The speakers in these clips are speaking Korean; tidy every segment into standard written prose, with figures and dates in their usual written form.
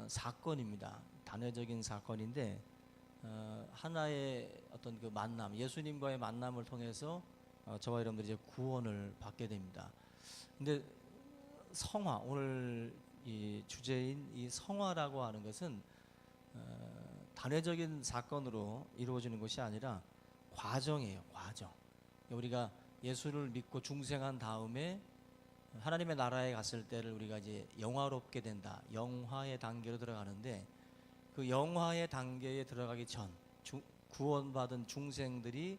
사건입니다. 단회적인 사건인데 하나의 어떤 그 만남, 예수님과의 만남을 통해서 저와 여러분들이 이제 구원을 받게 됩니다. 근데 성화, 오늘 이 주제인 이 성화라고 하는 것은 단회적인 사건으로 이루어지는 것이 아니라 과정이에요. 과정. 우리가 예수를 믿고 중생한 다음에 하나님의 나라에 갔을 때를 우리가 이제 영화롭게 된다. 영화의 단계로 들어가는데 그 영화의 단계에 들어가기 전 구원받은 중생들이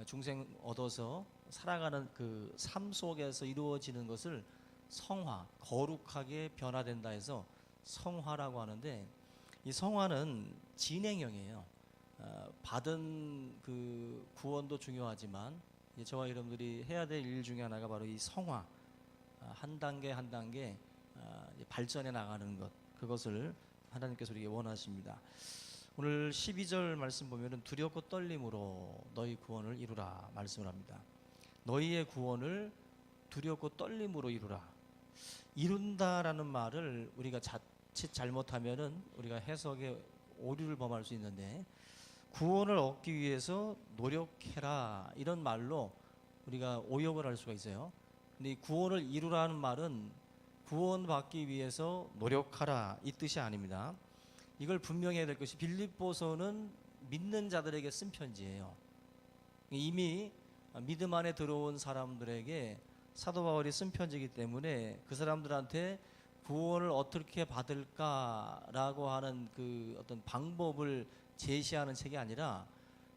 중생 얻어서 살아가는 그 삶 속에서 이루어지는 것을 성화, 거룩하게 변화된다 해서 성화라고 하는데, 이 성화는 진행형이에요. 받은 그 구원도 중요하지만 저와 여러분들이 해야 될 일 중에 하나가 바로 이 성화, 한 단계 한 단계 발전해 나가는 것, 그것을 하나님께서 우리에게 원하십니다. 오늘 12절 말씀 보면은 두렵고 떨림으로 너희 구원을 이루라 말씀을 합니다. 너희의 구원을 두렵고 떨림으로 이루라. 이룬다라는 말을 우리가 자칫 잘못하면은 우리가 해석에 오류를 범할 수 있는데, 구원을 얻기 위해서 노력해라 이런 말로 우리가 오역을 할 수가 있어요. 근데 이 구원을 이루라는 말은 구원받기 위해서 노력하라 이 뜻이 아닙니다. 이걸 분명히 해야 될 것이, 빌립보서는 믿는 자들에게 쓴 편지예요. 이미 믿음 안에 들어온 사람들에게 사도 바울이 쓴 편지이기 때문에 그 사람들한테 구원을 어떻게 받을까라고 하는 그 어떤 방법을 제시하는 책이 아니라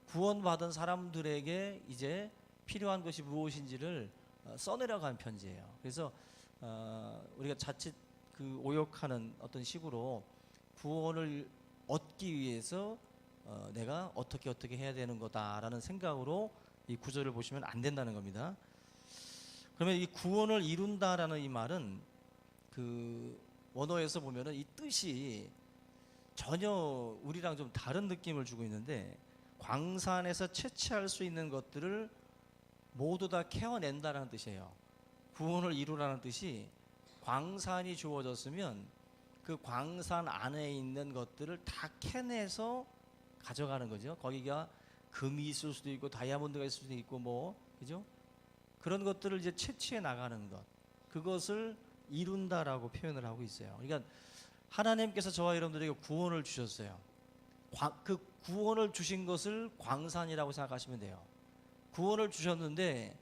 구원받은 사람들에게 이제 필요한 것이 무엇인지를 써내려가는 편지예요. 그래서 우리가 자칫 그 오역하는 어떤 식으로 구원을 얻기 위해서 내가 어떻게 해야 되는 거다라는 생각으로 이 구절을 보시면 안 된다는 겁니다. 그러면 이 구원을 이룬다라는 이 말은 그 원어에서 보면은 이 뜻이 전혀 우리랑 좀 다른 느낌을 주고 있는데, 광산에서 채취할 수 있는 것들을 모두 다 캐어낸다라는 뜻이에요. 구원을 이루라는 뜻이, 광산이 주어졌으면 그 광산 안에 있는 것들을 다 캐내서 가져가는 거죠. 거기가 금이 있을 수도 있고 다이아몬드가 있을 수도 있고 뭐, 그죠? 그런 것들을 이제 채취해 나가는 것, 그것을 이룬다라고 표현을 하고 있어요. 그러니까 하나님께서 저와 여러분들에게 구원을 주셨어요. 그 구원을 주신 것을 광산이라고 생각하시면 돼요. 구원을 주셨는데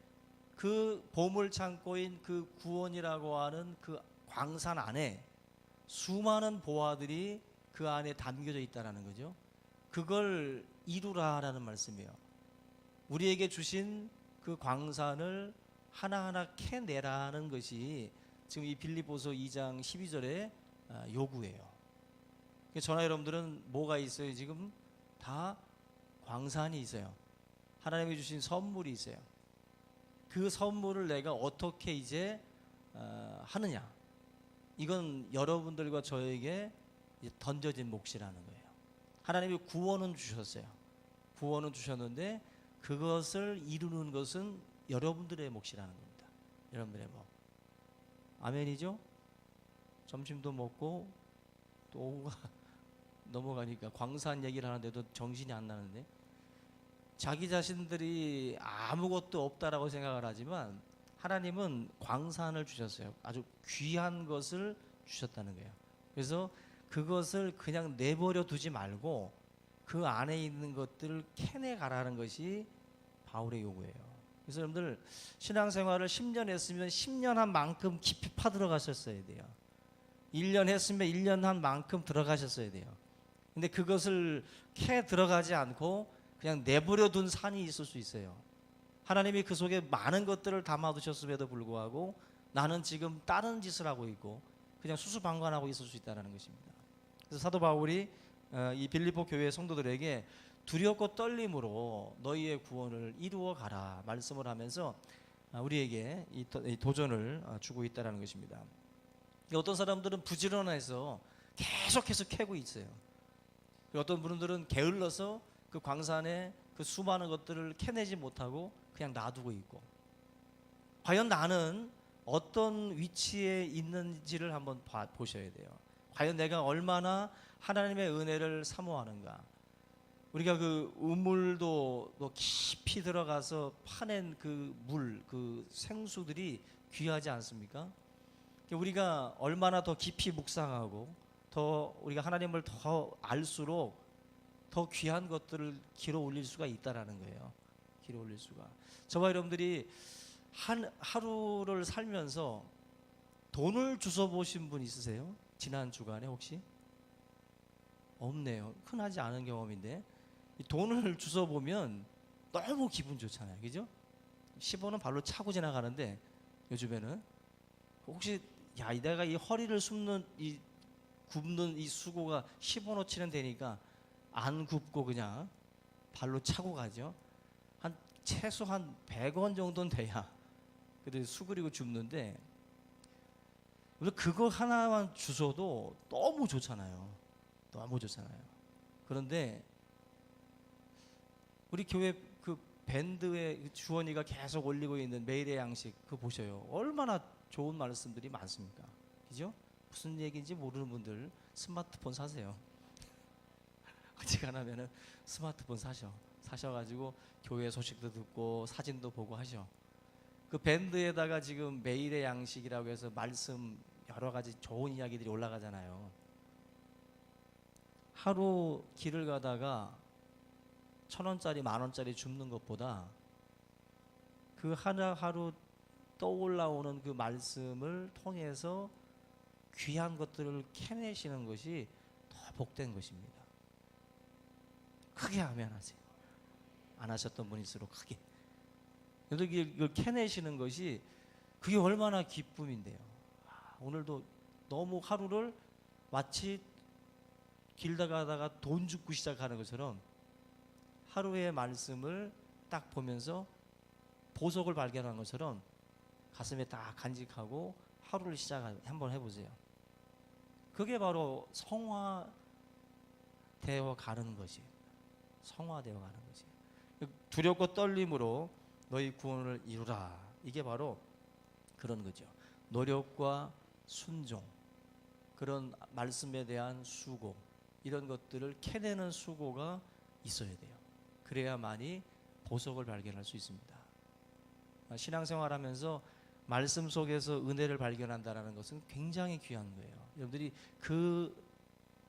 그 보물 창고인 그 구원이라고 하는 그 광산 안에 수많은 보화들이 그 안에 담겨져 있다라는 거죠. 그걸 이루라라는 말씀이에요. 우리에게 주신 그 광산을 하나하나 캐내라는 것이 지금 이 빌립보서 2장 12절의 요구예요. 저나 여러분들은 뭐가 있어요? 지금 다 광산이 있어요. 하나님이 주신 선물이 있어요. 그 선물을 내가 어떻게 이제 하느냐, 이건 여러분들과 저에게 던져진 몫이라는 거예요. 하나님이 구원은 주셨어요. 구원은 주셨는데 그것을 이루는 것은 여러분들의 몫이라는 겁니다. 여러분들의 몫. 아멘이죠? 점심도 먹고 또 오후가 넘어가니까 광산 얘기를 하는데도 정신이 안 나는데, 자기 자신들이 아무것도 없다라고 생각을 하지만 하나님은 광산을 주셨어요. 아주 귀한 것을 주셨다는 거예요. 그래서 그것을 그냥 내버려 두지 말고 그 안에 있는 것들을 캐내가라는 것이 바울의 요구예요. 그래서 여러분들 신앙생활을 10년 했으면 10년 한 만큼 깊이 파들어가셨어야 돼요. 1년 했으면 1년 한 만큼 들어가셨어야 돼요. 근데 그것을 캐 들어가지 않고 그냥 내버려 둔 산이 있을 수 있어요. 하나님이 그 속에 많은 것들을 담아두셨음에도 불구하고 나는 지금 다른 짓을 하고 있고 그냥 수수방관하고 있을 수 있다는 것입니다. 그래서 사도 바울이 이 빌립보 교회 성도들에게 두렵고 떨림으로 너희의 구원을 이루어 가라 말씀을 하면서 우리에게 이 도전을 주고 있다는 것입니다. 어떤 사람들은 부지런해서 계속해서 캐고 있어요. 어떤 분들은 게을러서 그 광산에 그 수많은 것들을 캐내지 못하고 그냥 놔두고 있고, 과연 나는 어떤 위치에 있는지를 한번 보셔야 돼요. 과연 내가 얼마나 하나님의 은혜를 사모하는가. 우리가 그 우물도 또 깊이 들어가서 파낸 그 물, 그 생수들이 귀하지 않습니까? 우리가 얼마나 더 깊이 묵상하고 더 우리가 하나님을 더 알수록 더 귀한 것들을 길어 올릴 수가 있다라는 거예요. 길어 올릴 수가. 저와 여러분들이 하루를 살면서 돈을 주워 보신 분 있으세요? 지난 주간에 혹시? 없네요. 흔하지 않은 경험인데 이 돈을 주워 보면 너무 기분 좋잖아요. 그죠? 10원은 발로 차고 지나가는데 요즘에는 혹시 야, 내가 이 허리를 굽는 이 수고가 10원어치는 되니까 안 굽고 그냥 발로 차고 가죠. 최소한 100원 정도는 돼야 그래도 수그리고 줍는데 그거 하나만 주셔도 너무 좋잖아요. 너무 좋잖아요. 그런데 우리 교회 그 밴드의 주원이가 계속 올리고 있는 매일의 양식 그거 보셔요. 얼마나 좋은 말씀들이 많습니까? 그죠? 무슨 얘기인지 모르는 분들 스마트폰 사세요. 어지간하면은 스마트폰 사셔가지고 교회 소식도 듣고 사진도 보고 하셔. 그 밴드에다가 지금 매일의 양식이라고 해서 말씀 여러 가지 좋은 이야기들이 올라가잖아요. 하루 길을 가다가 1,000원짜리 10,000원짜리 줍는 것보다 그 하루 떠올라오는 그 말씀을 통해서 귀한 것들을 캐내시는 것이 더 복된 것입니다. 크게 하면 하세요. 안 하셨던 분일수록 크게. 이걸 캐내시는 것이 그게 얼마나 기쁨인데요. 오늘도 너무 하루를 마치 길 가다가 돈 줍고 시작하는 것처럼 하루의 말씀을 딱 보면서 보석을 발견한 것처럼 가슴에 딱 간직하고 하루를 한번 해보세요. 그게 바로 성화되어 가는 것이에요. 성화되어 가는 것이에요. 두렵고 떨림으로 너희 구원을 이루라. 이게 바로 그런 거죠. 노력과 순종, 그런 말씀에 대한 수고, 이런 것들을 캐내는 수고가 있어야 돼요. 그래야만이 보석을 발견할 수 있습니다. 신앙생활하면서 말씀 속에서 은혜를 발견한다는 것은 굉장히 귀한 거예요. 여러분들이 그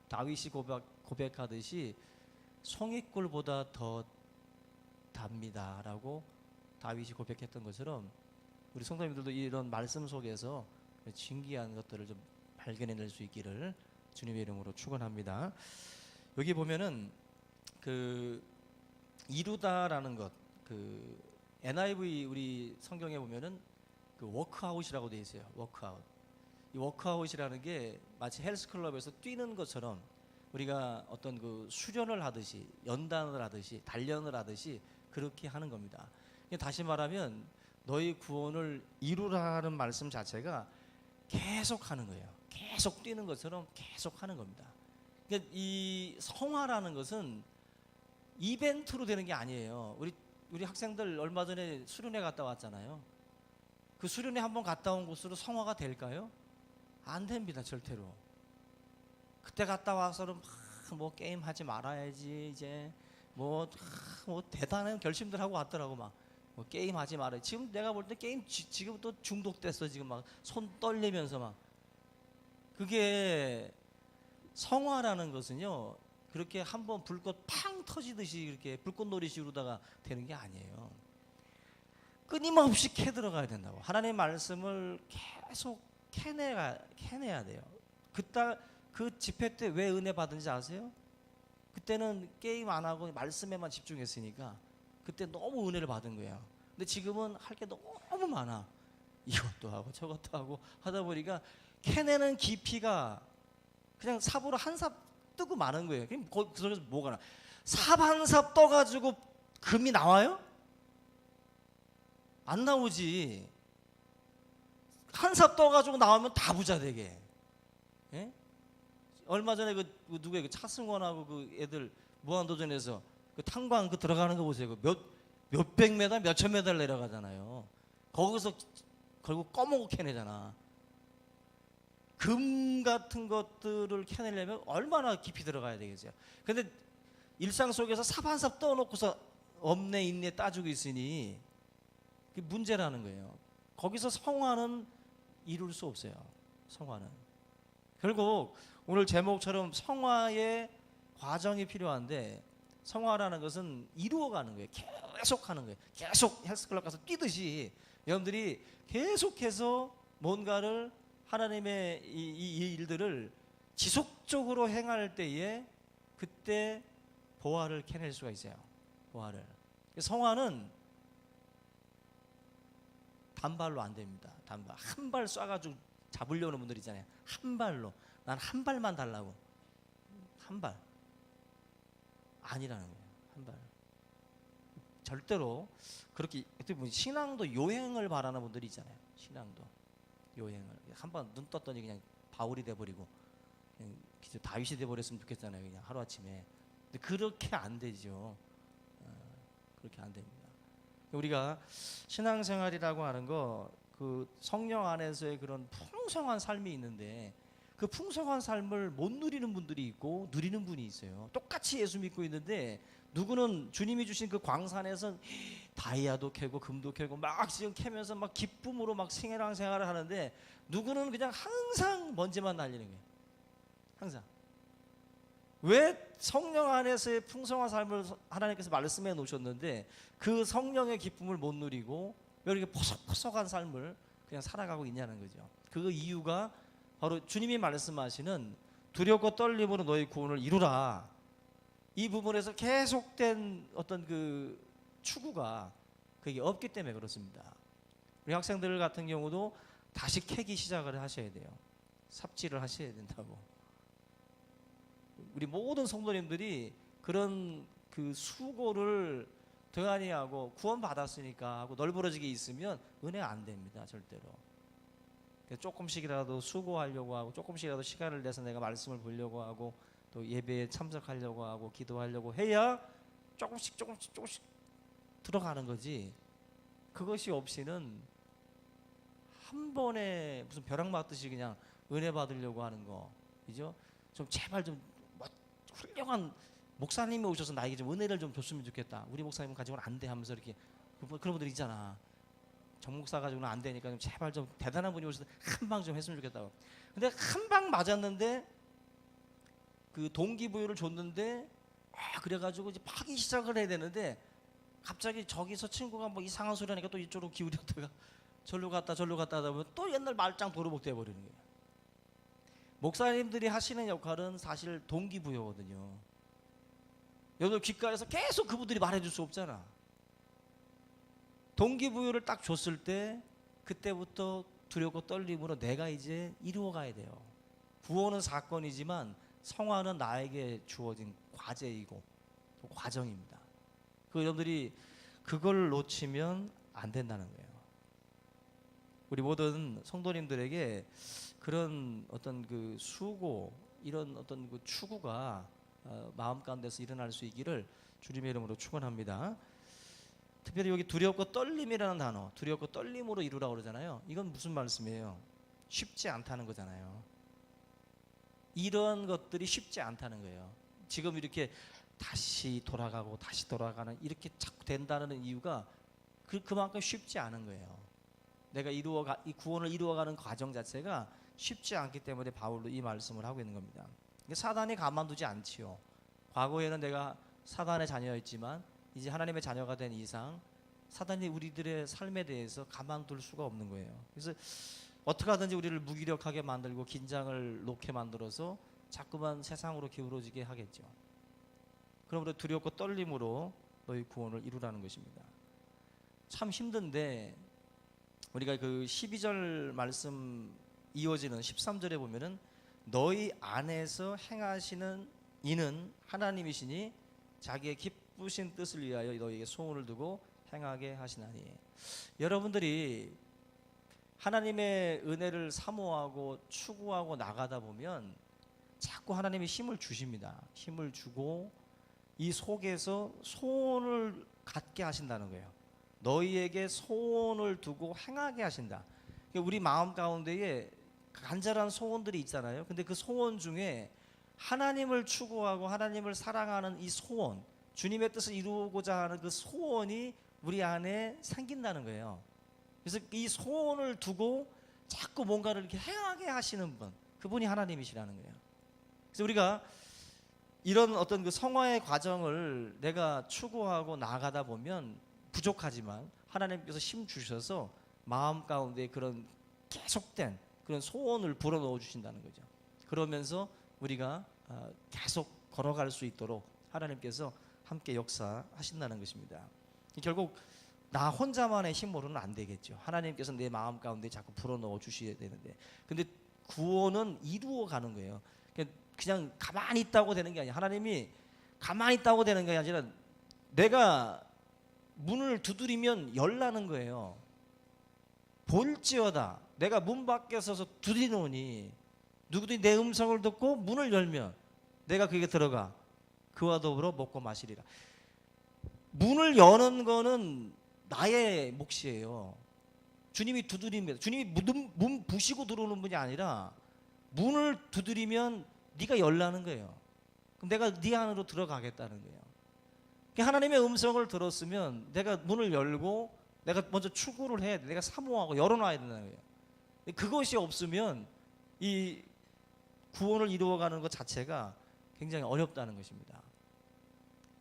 다윗이 고백하듯이 송이꿀보다 더 답니다라고 다윗이 고백했던 것처럼 우리 성도님들도 이런 말씀 속에서 신기한 것들을 좀 발견해낼 수 있기를 주님의 이름으로 축원합니다. 여기 보면은 그 이루다라는 것, 그 NIV 우리 성경에 보면은 그 워크아웃이라고 되어 있어요. 워크아웃. 이 워크아웃이라는 게 마치 헬스클럽에서 뛰는 것처럼 우리가 어떤 그 수련을 하듯이, 연단을 하듯이, 단련을 하듯이 그렇게 하는 겁니다. 다시 말하면 너희 구원을 이루라는 말씀 자체가 계속 하는 거예요. 계속 뛰는 것처럼 계속 하는 겁니다. 그러니까 이 성화라는 것은 이벤트로 되는 게 아니에요. 우리 학생들 얼마 전에 수련회 갔다 왔잖아요. 그 수련회 한번 갔다 온 곳으로 성화가 될까요? 안 됩니다, 절대로. 그때 갔다 와서는 뭐 게임 하지 말아야지, 이제 뭐 대단한 결심들 하고 왔더라고. 막 뭐 게임 하지 말아야지. 지금 내가 볼 때 게임 지금 또 중독됐어. 지금 막 손 떨리면서 막. 그게 성화라는 것은요, 그렇게 한번 불꽃 팡 터지듯이 이렇게 불꽃놀이 이루다가 되는 게 아니에요. 끊임없이 캐 들어가야 된다고. 하나님의 말씀을 계속 캐내야 돼요. 그 집회 때 왜 은혜 받은지 아세요? 그때는 게임 안 하고 말씀에만 집중했으니까 그때 너무 은혜를 받은 거예요. 근데 지금은 할 게 너무 많아. 이것도 하고 저것도 하고 하다 보니까 캐내는 깊이가 그냥 삽으로 한 삽 뜨고 마는 거예요. 그럼 그 속에서 뭐가 나? 삽 한 삽 떠가지고 금이 나와요? 안 나오지. 한 삽 떠가지고 나오면 다 부자 되게. 예? 얼마 전에 그 누구예요? 그 차승원하고 그 애들 무한도전에서 그 탄광 그 들어가는 거 보세요. 몇백 메달, 몇천 메달 내려가잖아요. 거기서 결국 꺼먹고 캐내잖아. 금 같은 것들을 캐내려면 얼마나 깊이 들어가야 되겠어요. 근데 일상 속에서 삽 한 삽 떠놓고서 없네 있네 따지고 있으니 그게 문제라는 거예요. 거기서 성화는 이룰 수 없어요. 성화는 결국 오늘 제목처럼 성화의 과정이 필요한데, 성화라는 것은 이루어가는 거예요. 계속 하는 거예요. 계속 헬스클럽 가서 뛰듯이 여러분들이 계속해서 뭔가를 하나님의 이 일들을 지속적으로 행할 때에 그때 보화를 캐낼 수가 있어요. 보화를. 성화는 단발로 안 됩니다. 단발. 한 발 쏴가지고 잡으려는 분들 있잖아요. 한 발로. 난 한 발만 달라고. 한 발. 아니라는 거예요. 한 발. 절대로 그렇게, 어떻게 보면 신앙도 요행을 바라는 분들이 있잖아요. 신앙도 요행을 한 번 눈 떴더니 그냥 바울이 돼버리고 그냥 다윗이 돼버렸으면 좋겠잖아요. 그냥 하루 아침에. 근데 그렇게 안 되죠. 그렇게 안 됩니다. 우리가 신앙생활이라고 하는 거, 그 성령 안에서의 그런 풍성한 삶이 있는데 그 풍성한 삶을 못 누리는 분들이 있고 누리는 분이 있어요. 똑같이 예수 믿고 있는데 누구는 주님이 주신 그 광산에서 다이아도 캐고 금도 캐고 막 지금 캐면서 막 기쁨으로 막 신앙생활을 하는데, 누구는 그냥 항상 먼지만 날리는 거예요. 항상. 왜? 성령 안에서의 풍성한 삶을 하나님께서 말씀해 놓으셨는데 그 성령의 기쁨을 못 누리고 왜 이렇게 포석포석한 삶을 그냥 살아가고 있냐는 거죠. 그 이유가 바로 주님이 말씀하시는 두렵고 떨림으로 너희 구원을 이루라, 이 부분에서 계속된 어떤 그 추구가 그게 없기 때문에 그렇습니다. 우리 학생들 같은 경우도 다시 캐기 시작을 하셔야 돼요. 삽질을 하셔야 된다고. 우리 모든 성도님들이 그런 그 수고를 등한히 하고 구원 받았으니까 하고 널브러지게 있으면 은혜 안 됩니다. 절대로. 조금씩이라도 수고하려고 하고 조금씩이라도 시간을 내서 내가 말씀을 보려고 하고 또 예배에 참석하려고 하고 기도하려고 해야 조금씩 들어가는 거지, 그것이 없이는 한 번에 무슨 벼락 맞듯이 그냥 은혜 받으려고 하는 거, 그죠? 좀 제발 좀 훌륭한 목사님이 오셔서 나에게 좀 은혜를 좀 줬으면 좋겠다. 우리 목사님 가지고는 안 돼 하면서 이렇게 그런 분들 있잖아. 정 목사 가지고는 안 되니까 좀 제발 좀 대단한 분이 오셔서 한 방 좀 했으면 좋겠다고. 근데 한 방 맞았는데 그 동기부여를 줬는데 그래가지고 이제 파기 시작을 해야 되는데 갑자기 저기서 친구가 뭐 이상한 소리 하니까 또 이쪽으로 기울였다가 절로 갔다 하다 보면 또 옛날 말짱 도루묵 돼버리는 거예요. 목사님들이 하시는 역할은 사실 동기부여거든요. 여러분 귓가에서 계속 그분들이 말해줄 수 없잖아. 동기부여를 딱 줬을 때 그때부터 두렵고 떨림으로 내가 이제 이루어가야 돼요. 구원은 사건이지만 성화는 나에게 주어진 과제이고 또 과정입니다. 여러분들이 그걸 놓치면 안 된다는 거예요. 우리 모든 성도님들에게 그런 어떤 그 수고, 이런 어떤 그 추구가 마음 가운데서 일어날 수 있기를 주님의 이름으로 축원합니다. 특별히 여기 두렵고 떨림이라는 단어, 두렵고 떨림으로 이루라고 그러잖아요. 이건 무슨 말씀이에요? 쉽지 않다는 거잖아요. 이런 것들이 쉽지 않다는 거예요. 지금 이렇게 다시 돌아가고 다시 돌아가는 이렇게 자꾸 된다는 이유가 그만큼 쉽지 않은 거예요. 내가 이 구원을 이루어가는 과정 자체가 쉽지 않기 때문에 바울도 이 말씀을 하고 있는 겁니다. 사단이 가만두지 않지요. 과거에는 내가 사단의 자녀였지만 이제 하나님의 자녀가 된 이상 사단이 우리들의 삶에 대해서 가만둘 수가 없는 거예요. 그래서 어떻게 하든지 우리를 무기력하게 만들고 긴장을 놓게 만들어서 자꾸만 세상으로 기울어지게 하겠죠. 그러므로 두렵고 떨림으로 너희 구원을 이루라는 것입니다. 참 힘든데 우리가 그 12절 말씀 이어지는 13절에 보면은 너희 안에서 행하시는 이는 하나님이시니 자기의 기쁘신 뜻을 위하여 너희에게 소원을 두고 행하게 하시나니. 여러분들이 하나님의 은혜를 사모하고 추구하고 나가다 보면 자꾸 하나님이 힘을 주십니다. 힘을 주고 이 속에서 소원을 갖게 하신다는 거예요. 너희에게 소원을 두고 행하게 하신다. 우리 마음 가운데에 간절한 소원들이 있잖아요. 근데 그 소원 중에 하나님을 추구하고 하나님을 사랑하는 이 소원, 주님의 뜻을 이루고자 하는 그 소원이 우리 안에 생긴다는 거예요. 그래서 이 소원을 두고 자꾸 뭔가를 이렇게 행하게 하시는 분, 그분이 하나님이시라는 거예요. 그래서 우리가 이런 어떤 그 성화의 과정을 내가 추구하고 나아가다 보면 부족하지만 하나님께서 힘 주셔서 마음 가운데 그런 계속된 그런 소원을 불어넣어 주신다는 거죠. 그러면서 우리가 계속 걸어갈 수 있도록 하나님께서 함께 역사하신다는 것입니다. 결국 나 혼자만의 힘으로는 안 되겠죠. 하나님께서 내 마음 가운데 자꾸 불어넣어 주셔야 되는데, 근데 구원은 이루어 가는 거예요. 그냥 가만히 있다고 되는 게 아니라, 하나님이 가만히 있다고 되는 게 아니라 내가 문을 두드리면 열라는 거예요. 볼지어다 내가 문 밖에 서서 두드리노니 누구든지 내 음성을 듣고 문을 열면 내가 그에게 들어가 그와 더불어 먹고 마시리라. 문을 여는 거는 나의 몫이에요. 주님이 두드립니다. 주님이 문 부시고 들어오는 분이 아니라 문을 두드리면 네가 열라는 거예요. 그럼 내가 네 안으로 들어가겠다는 거예요. 하나님의 음성을 들었으면 내가 문을 열고 내가 먼저 추구를 해야 돼. 내가 사모하고 열어놔야 된다는 거예요. 그것이 없으면 이 구원을 이루어가는 것 자체가 굉장히 어렵다는 것입니다.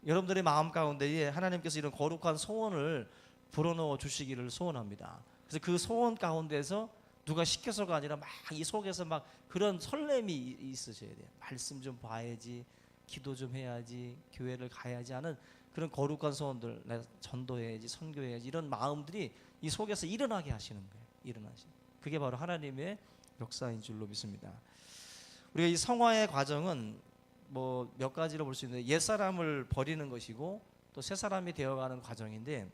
여러분들의 마음 가운데에 하나님께서 이런 거룩한 소원을 불어넣어 주시기를 소원합니다. 그래서 그 소원 가운데서 누가 시켜서가 아니라 막 이 속에서 막 그런 설렘이 있으셔야 돼요. 말씀 좀 봐야지, 기도 좀 해야지, 교회를 가야지 하는 그런 거룩한 소원들, 내가 전도해야지, 선교해야지, 이런 마음들이 이 속에서 일어나게 하시는 거예요. 그게 바로 하나님의 역사인 줄로 믿습니다. 우리가 이 성화의 과정은 뭐 몇 가지로 볼 수 있는데, 옛사람을 버리는 것이고 또 새 사람이 되어가는 과정인데,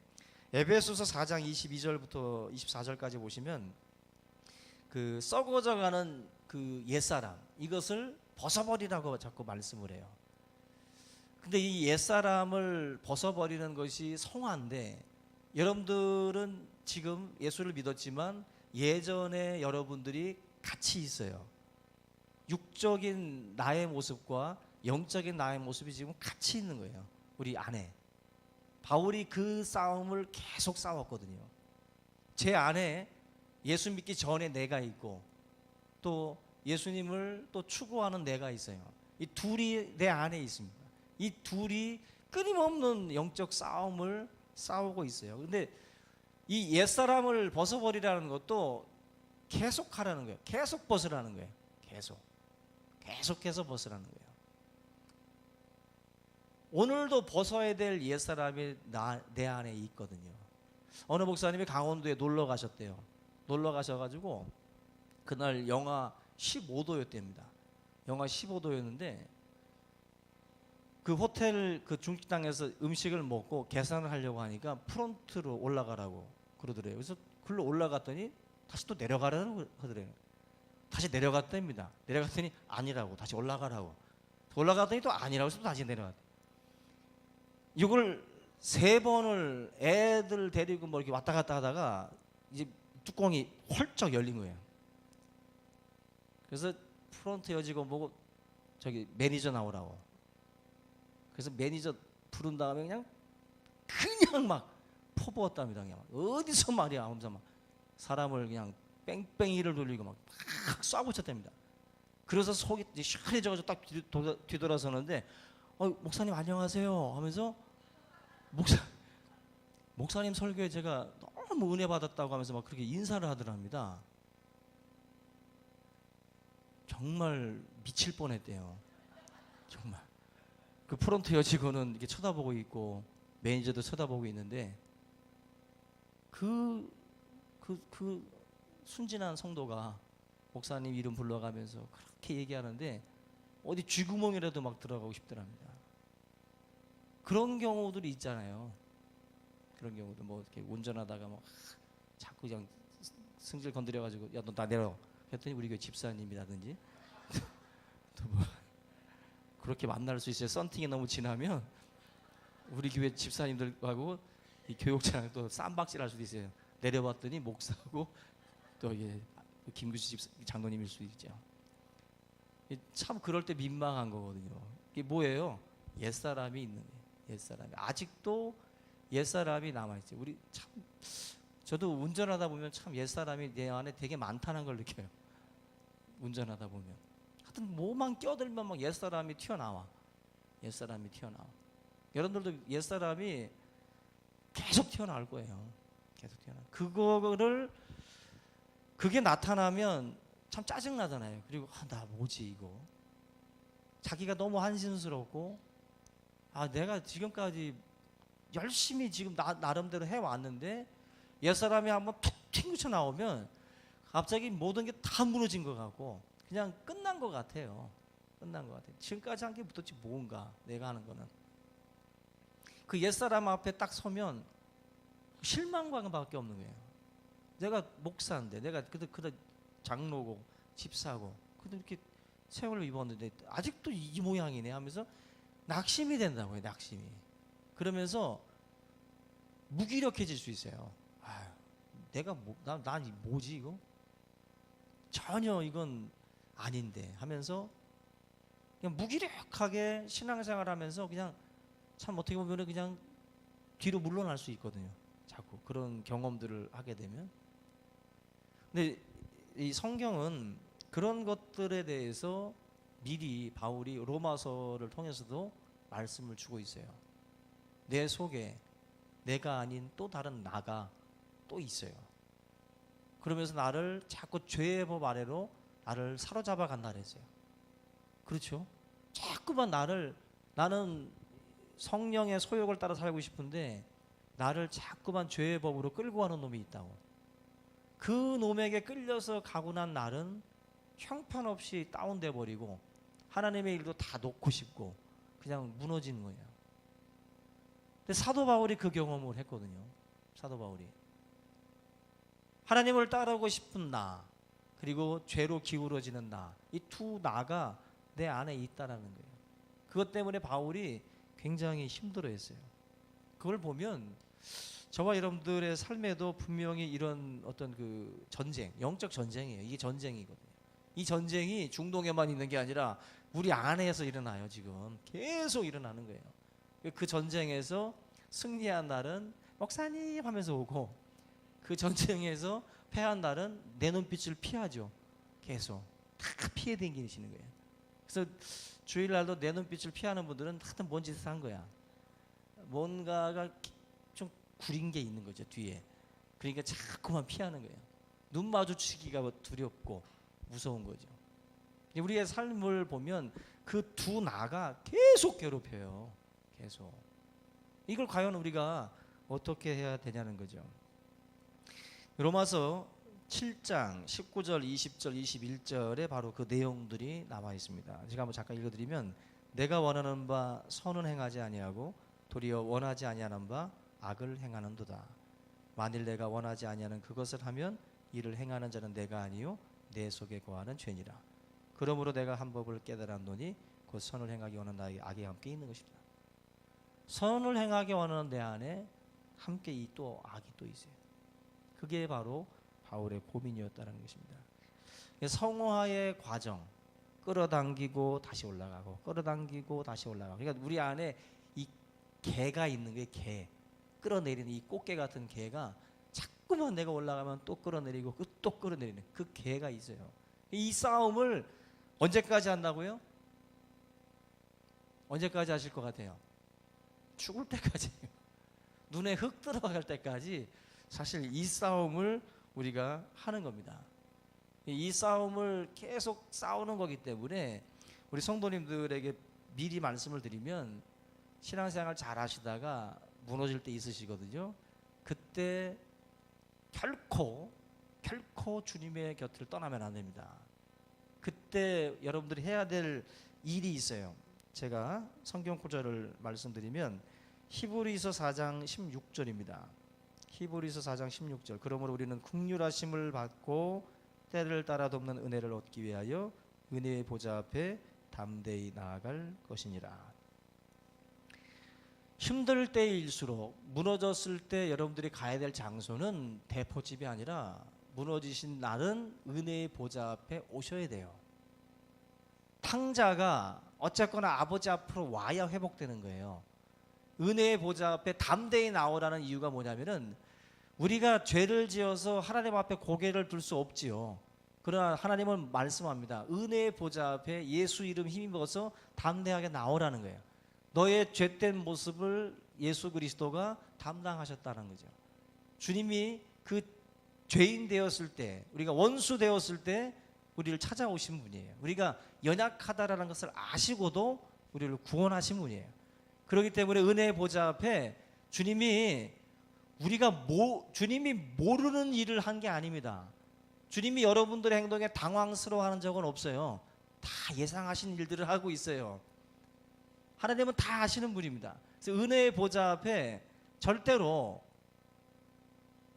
에베소서 4장 22절부터 24절까지 보시면 그 썩어져가는 그 옛사람, 이것을 벗어버리라고 자꾸 말씀을 해요. 근데 이 옛사람을 벗어버리는 것이 성화인데, 여러분들은 지금 예수를 믿었지만 예전에 여러분들이 같이 있어요. 육적인 나의 모습과 영적인 나의 모습이 지금 같이 있는 거예요. 우리 안에. 바울이 그 싸움을 계속 싸웠거든요. 제 안에 예수 믿기 전에 내가 있고 또 예수님을 또 추구하는 내가 있어요. 이 둘이 내 안에 있습니다. 이 둘이 끊임없는 영적 싸움을 싸우고 있어요. 근데 이 옛사람을 벗어버리라는 것도 계속 하라는 거예요. 계속 벗으라는 거예요. 계속해서 벗으라는 거예요. 오늘도 벗어야 될 옛사람이 내 안에 있거든요. 어느 목사님이 강원도에 놀러 가셨대요. 놀러 가셔가지고 그날 영하 15도였답니다. 영하 15도였는데 그 호텔 그 중식당에서 음식을 먹고 계산을 하려고 하니까 프론트로 올라가라고 그러더래요. 그래서 글로 올라갔더니 다시 또 내려가라고 하더래요. 다시 내려갔답니다. 내려갔더니 아니라고, 다시 올라가라고. 올라갔더니 또 아니라고 해서 또 다시 내려갔대. 이걸 3번을 애들 데리고 뭐 이렇게 왔다 갔다 하다가 이제 뚜껑이 헐쩍 열린 거예요. 그래서 프론트 여직원 보고 저기 매니저 나오라고. 그래서 매니저 부른 다음에 그냥 막 퍼부었답니다. 그냥 어디서 말이야 하면서 막 사람을 그냥 뺑뺑이를 돌리고 막 쏴고 쳤답니다. 그래서 속이 시원해져가지고 딱 뒤돌아서는데 목사님 안녕하세요 하면서 목사님 설교에 제가 너무 은혜 받았다고 하면서 막 그렇게 인사를 하더랍니다. 정말 미칠 뻔했대요. 정말. 그 프론트 여직원은 이렇게 쳐다보고 있고 매니저도 쳐다보고 있는데 그 순진한 성도가 목사님 이름 불러가면서 그렇게 얘기하는데 어디 쥐구멍이라도 막 들어가고 싶더랍니다. 그런 경우들이 있잖아요. 그런 경우도 뭐 이렇게 운전하다가 막 자꾸 그냥 승질 건드려가지고 야 너 나 내려 했더니 우리 교회 집사님이라든지 또 뭐 그렇게 만날 수 있어요. 썬팅이 너무 지나면 우리 교회 집사님들하고 이 교육자랑 또 쌈박질 할 수도 있어요. 내려봤더니 목사하고 또 이게 그 김규수 집 장로님일 수도 있죠. 참 그럴 때 민망한 거거든요. 이게 뭐예요? 옛사람이 있는 거예요. 옛사람이 아직도 옛사람이 남아있죠. 우리 참 저도 운전하다 보면 참 옛사람이 내 안에 되게 많다는 걸 느껴요. 운전하다 보면 하여튼 뭐만 껴들면 막 옛사람이 튀어나와. 옛사람이 튀어나와. 여러분들도 옛사람이 계속 튀어나올 거예요. 계속 튀어나와. 그게 나타나면 참 짜증나잖아요. 그리고 나 뭐지 이거. 자기가 너무 한심스럽고 내가 지금까지 열심히 지금 나름대로 해왔는데 옛사람이 한번 툭 튕겨 나오면 갑자기 모든 게 다 무너진 것 같고 그냥 끝난 것 같아요. 끝난 것 같아요. 지금까지 한 게 도대체 뭔가 내가 하는 거는. 그 옛사람 앞에 딱 서면 실망감밖에 없는 거예요. 내가 목사인데 내가 그때 장로고 집사고 그때 이렇게 세월을 입었는데 아직도 이 모양이네 하면서 낙심이 된다고요. 낙심이. 그러면서 무기력해질 수 있어요. 내가 난 뭐지 이거? 전혀 이건 아닌데 하면서 그냥 무기력하게 신앙생활하면서 그냥 참 어떻게 보면 그냥 뒤로 물러날 수 있거든요. 자꾸 그런 경험들을 하게 되면. 근데 이 성경은 그런 것들에 대해서 미리 바울이 로마서를 통해서도 말씀을 주고 있어요. 내 속에 내가 아닌 또 다른 나가 또 있어요. 그러면서 나를 자꾸 죄의 법 아래로 나를 사로잡아 간다 그랬어요. 그렇죠? 자꾸만 나는 성령의 소욕을 따라 살고 싶은데 나를 자꾸만 죄의 법으로 끌고 가는 놈이 있다고. 그 놈에게 끌려서 가고 난 날은 형편없이 다운돼 버리고 하나님의 일도 다 놓고 싶고 그냥 무너지는 거예요. 근데 사도 바울이 그 경험을 했거든요. 사도 바울이 하나님을 따르고 싶은 나 그리고 죄로 기울어지는 나, 이 두 나가 내 안에 있다라는 거예요. 그것 때문에 바울이 굉장히 힘들어했어요. 그걸 보면 저와 여러분들의 삶에도 분명히 이런 어떤 그 전쟁, 영적 전쟁이에요. 이게 전쟁이거든요. 이 전쟁이 중동에만 있는 게 아니라 우리 안에서 일어나요. 지금 계속 일어나는 거예요. 그 전쟁에서 승리한 날은 목사님 하면서 오고 그 전쟁에서 패한 날은 내 눈빛을 피하죠. 계속 다 피해 댕기시는 거예요. 그래서 주일날도 내 눈빛을 피하는 분들은 하여튼 뭔 짓을 한 거야. 뭔가가 좀 구린 게 있는 거죠, 뒤에. 그러니까 자꾸만 피하는 거예요. 눈 마주치기가 두렵고 무서운 거죠. 우리의 삶을 보면 그 두 나가 계속 괴롭혀요. 계속. 이걸 과연 우리가 어떻게 해야 되냐는 거죠. 로마서 7장 19절, 20절, 21절에 바로 그 내용들이 나와 있습니다. 제가 한번 잠깐 읽어드리면 내가 원하는 바 선은 행하지 아니하고 도리어 원하지 아니하는 바 악을 행하는도다. 만일 내가 원하지 아니하는 그것을 하면 이를 행하는 자는 내가 아니요 내 속에 거하는 죄니라. 그러므로 내가 한 법을 깨달았노니 곧 선을 행하기 원하는 나에게 악이 함께 있는 것이다. 선을 행하기 원하는 내 안에 함께 이 또 악이 또 있어요. 그게 바로 바울의 고민이었다는 것입니다. 성화의 과정, 끌어당기고 다시 올라가고 끌어당기고 다시 올라가고. 그러니까 우리 안에 이 개가 있는 게 개, 끌어내리는 이 꽃게 같은 개가 자꾸만 내가 올라가면 또 끌어내리고 또 끌어내리는 그 개가 있어요. 이 싸움을 언제까지 한다고요? 언제까지 하실 것 같아요? 죽을 때까지. 눈에 흙 들어갈 때까지 사실 이 싸움을 우리가 하는 겁니다. 이 싸움을 계속 싸우는 거기 때문에 우리 성도님들에게 미리 말씀을 드리면 신앙생활 잘 하시다가 무너질 때 있으시거든요. 그때 결코 주님의 곁을 떠나면 안 됩니다. 그때 여러분들이 해야 될 일이 있어요. 제가 성경 구절을 말씀드리면 히브리서 4장 16절입니다. 히브리서 4장 16절. 그러므로 우리는 긍휼하심을 받고 때를 따라 돕는 은혜를 얻기 위하여 은혜의 보좌 앞에 담대히 나아갈 것이니라. 힘들 때일수록 무너졌을 때 여러분들이 가야 될 장소는 대포집이 아니라 무너지신 날은 은혜의 보좌 앞에 오셔야 돼요. 탕자가 어쨌거나 아버지 앞으로 와야 회복되는 거예요. 은혜의 보좌 앞에 담대히 나오라는 이유가 뭐냐면은 우리가 죄를 지어서 하나님 앞에 고개를 들 수 없지요. 그러나 하나님은 말씀합니다. 은혜의 보좌 앞에 예수 이름 힘입어서 담대하게 나오라는 거예요. 너의 죄된 모습을 예수 그리스도가 담당하셨다는 거죠. 주님이 그 죄인 되었을 때, 우리가 원수 되었을 때 우리를 찾아오신 분이에요. 우리가 연약하다라는 것을 아시고도 우리를 구원하신 분이에요. 그렇기 때문에 은혜의 보좌 앞에 주님이 모르는 일을 한 게 아닙니다. 주님이 여러분들의 행동에 당황스러워하는 적은 없어요. 다 예상하신 일들을 하고 있어요. 하나님은 다 아시는 분입니다. 그래서 은혜의 보좌 앞에 절대로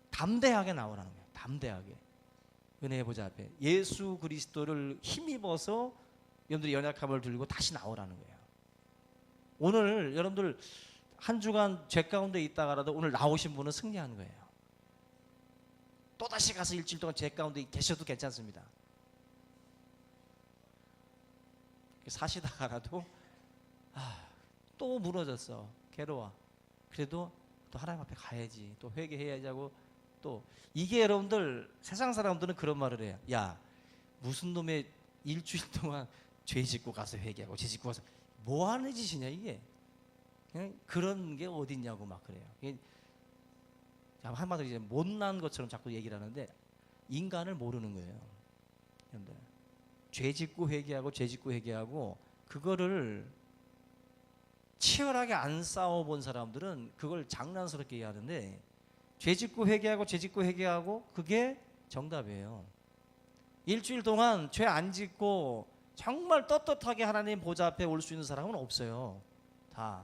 담대하게 나오라는 거예요. 담대하게. 은혜의 보좌 앞에 예수 그리스도를 힘입어서 여러분들이 연약함을 들고 다시 나오라는 거예요. 오늘 여러분들 한 주간 죄 가운데 있다가라도 오늘 나오신 분은 승리하는 거예요. 또다시 가서 일주일 동안 죄 가운데 계셔도 괜찮습니다. 사시다가라도 또 무너졌어, 괴로워. 그래도 또 하나님 앞에 가야지, 또 회개해야지 하고, 또 이게 여러분들 세상 사람들은 그런 말을 해요. 야, 무슨 놈의 일주일 동안 죄 짓고 가서 회개하고 죄 짓고 가서 뭐 하는 짓이냐 이게. 그런 게 어딨냐고 막 그래요. 한마디로 이제 못난 것처럼 자꾸 얘기를 하는데 인간을 모르는 거예요. 여러분들 죄 짓고 회개하고 죄 짓고 회개하고 그거를 치열하게 안 싸워본 사람들은 그걸 장난스럽게 얘기하는데, 죄 짓고 회개하고 죄 짓고 회개하고 그게 정답이에요. 일주일 동안 죄 안 짓고 정말 떳떳하게 하나님 보좌 앞에 올 수 있는 사람은 없어요. 다.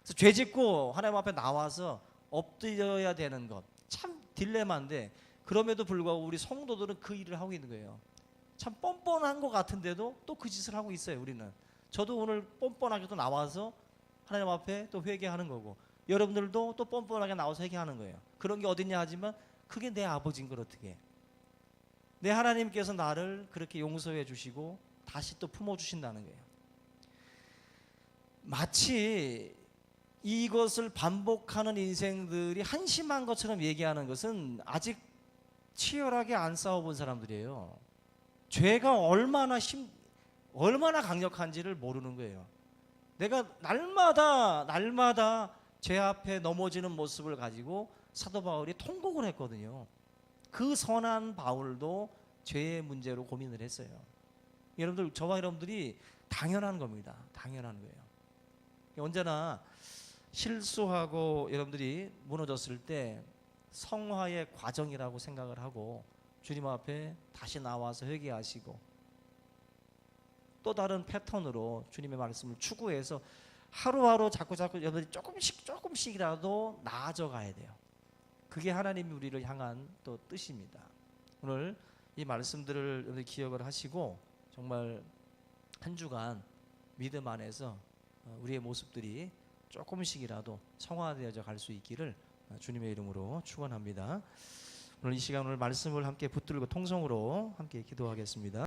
그래서 죄 짓고 하나님 앞에 나와서 엎드려야 되는 것 참 딜레마인데, 그럼에도 불구하고 우리 성도들은 그 일을 하고 있는 거예요. 참 뻔뻔한 것 같은데도 또 그 짓을 하고 있어요. 우리는. 저도 오늘 뻔뻔하게 또 나와서 하나님 앞에 또 회개하는 거고, 여러분들도 또 뻔뻔하게 나와서 회개하는 거예요. 그런 게 어딨냐 하지만 그게 내 아버지인 걸 어떻게 해. 내 하나님께서 나를 그렇게 용서해 주시고 다시 또 품어주신다는 거예요. 마치 이것을 반복하는 인생들이 한심한 것처럼 얘기하는 것은 아직 치열하게 안 싸워본 사람들이에요. 죄가 얼마나 강력한지를 모르는 거예요. 내가 날마다 죄 앞에 넘어지는 모습을 가지고 사도 바울이 통곡을 했거든요. 그 선한 바울도 죄의 문제로 고민을 했어요. 여러분들, 저와 여러분들이 당연한 겁니다. 당연한 거예요. 언제나 실수하고 여러분들이 무너졌을 때 성화의 과정이라고 생각을 하고 주님 앞에 다시 나와서 회개하시고 또 다른 패턴으로 주님의 말씀을 추구해서 하루하루 자꾸 여러분들이 조금씩이라도 나아져 가야 돼요. 그게 하나님이 우리를 향한 또 뜻입니다. 오늘 이 말씀들을 여러분들이 기억을 하시고 정말 한 주간 믿음 안에서 우리의 모습들이 조금씩이라도 성화되어져 갈 수 있기를 주님의 이름으로 축원합니다. 오늘 이 시간 오늘 말씀을 함께 붙들고 통성으로 함께 기도하겠습니다.